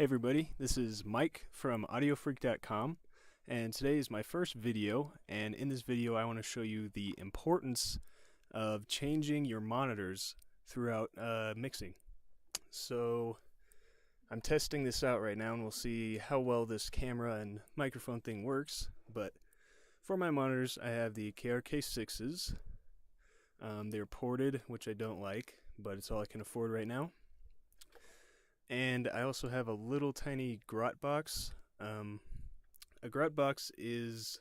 everybody, this is Mike from audiofreak.com, and today is my first video, and in this video I want to show you the importance of changing your monitors throughout mixing. So I'm testing this out right now and we'll see how well this camera and microphone thing works, but for my monitors I have the KRK6s. They're ported, which I don't like, but it's all I can afford right now. And I also have a little tiny grot box. A grot box is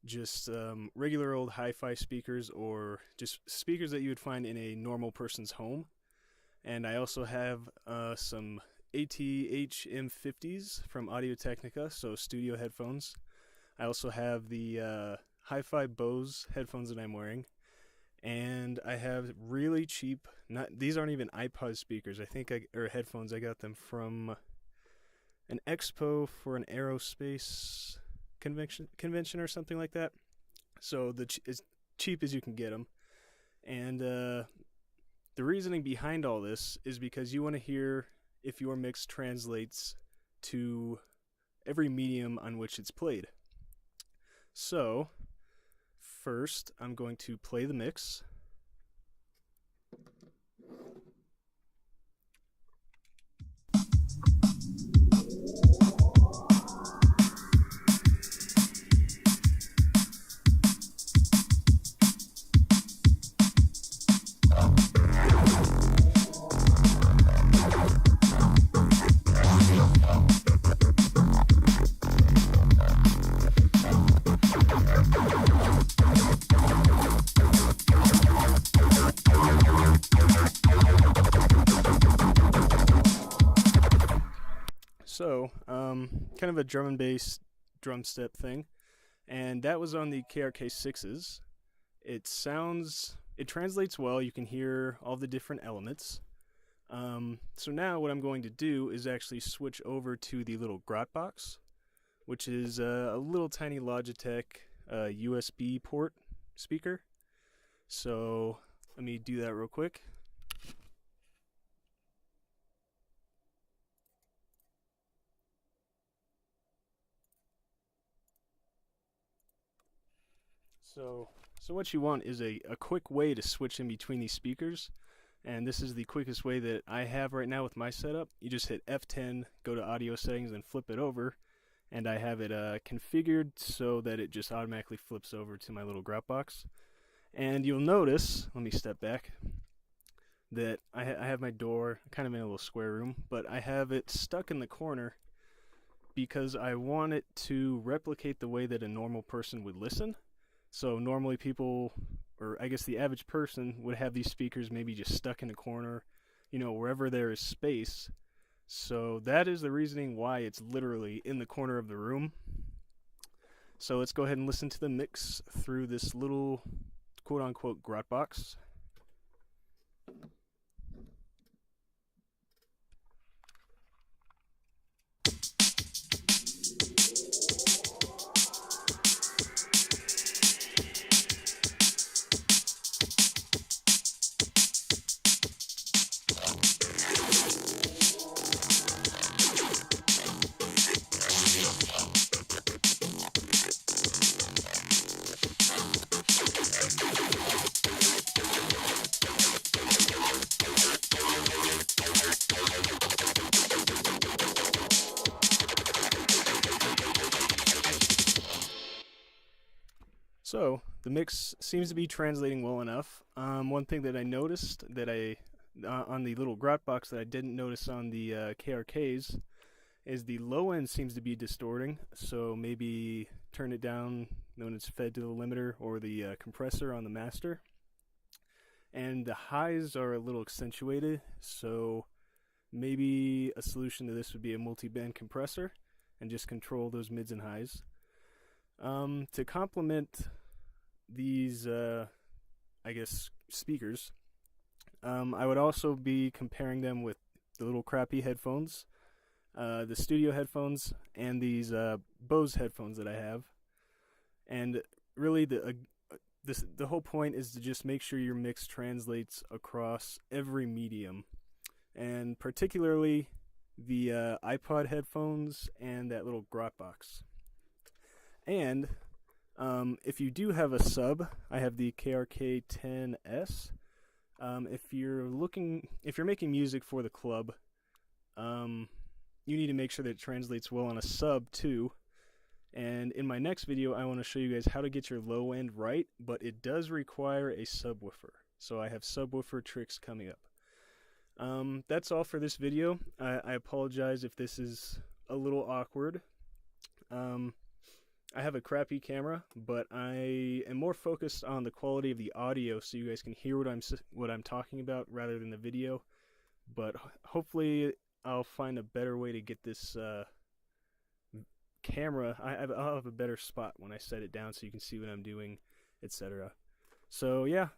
just regular old hi-fi speakers, or just speakers that you would find in a normal person's home. And I also have some AT-HM50s from Audio-Technica, so studio headphones. I also have the hi-fi Bose headphones that I'm wearing. And I have really cheap, these aren't even iPod speakers, or headphones. I got them from an expo for an aerospace convention or something like that. So as cheap as you can get them. And the reasoning behind all this is because you want to hear if your mix translates to every medium on which it's played. So first, I'm going to play the mix. So, kind of a drum and bass drum step thing, and that was on the KRK6s. It translates well. You can hear all the different elements. So now what I'm going to do is actually switch over to the little grot box, which is a little tiny Logitech USB port speaker. So let me do that real quick. So what you want is a quick way to switch in between these speakers, and this is the quickest way that I have right now with my setup. You just hit F10, go to audio settings, and flip it over, and I have it configured so that it just automatically flips over to my little grot box. And you'll notice, let me step back, that I have my door kind of in a little square room, but I have it stuck in the corner because I want it to replicate the way that a normal person would listen. So normally people, or I guess the average person, would have these speakers maybe just stuck in a corner, wherever there is space. So that is the reasoning why it's literally in the corner of the room. So let's go ahead and listen to the mix through this little quote-unquote grot box. So the mix seems to be translating well enough. One thing that I noticed that on the little grot box that I didn't notice on the KRKs is the low end seems to be distorting. So maybe turn it down when it's fed to the limiter or the compressor on the master. And the highs are a little accentuated. So maybe a solution to this would be a multi-band compressor and just control those mids and highs. To complement these, speakers, I would also be comparing them with the little crappy headphones, the studio headphones, and these Bose headphones that I have. And really, the whole point is to just make sure your mix translates across every medium, and particularly the iPod headphones, and that little grot box. And if you do have a sub, I have the KRK-10S. If you're making music for the club, you need to make sure that it translates well on a sub too. And in my next video, I want to show you guys how to get your low end right, but it does require a subwoofer. So I have subwoofer tricks coming up. That's all for this video. I apologize if this is a little awkward. I have a crappy camera, but I am more focused on the quality of the audio so you guys can hear what I'm talking about rather than the video. But hopefully I'll find a better way to get this camera. I'll have a better spot when I set it down so you can see what I'm doing, etc. So yeah,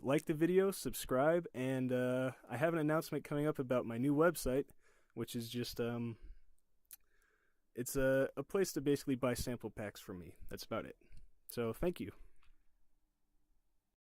like the video, subscribe, and I have an announcement coming up about my new website, which is just it's a place to basically buy sample packs from me. That's about it. So thank you.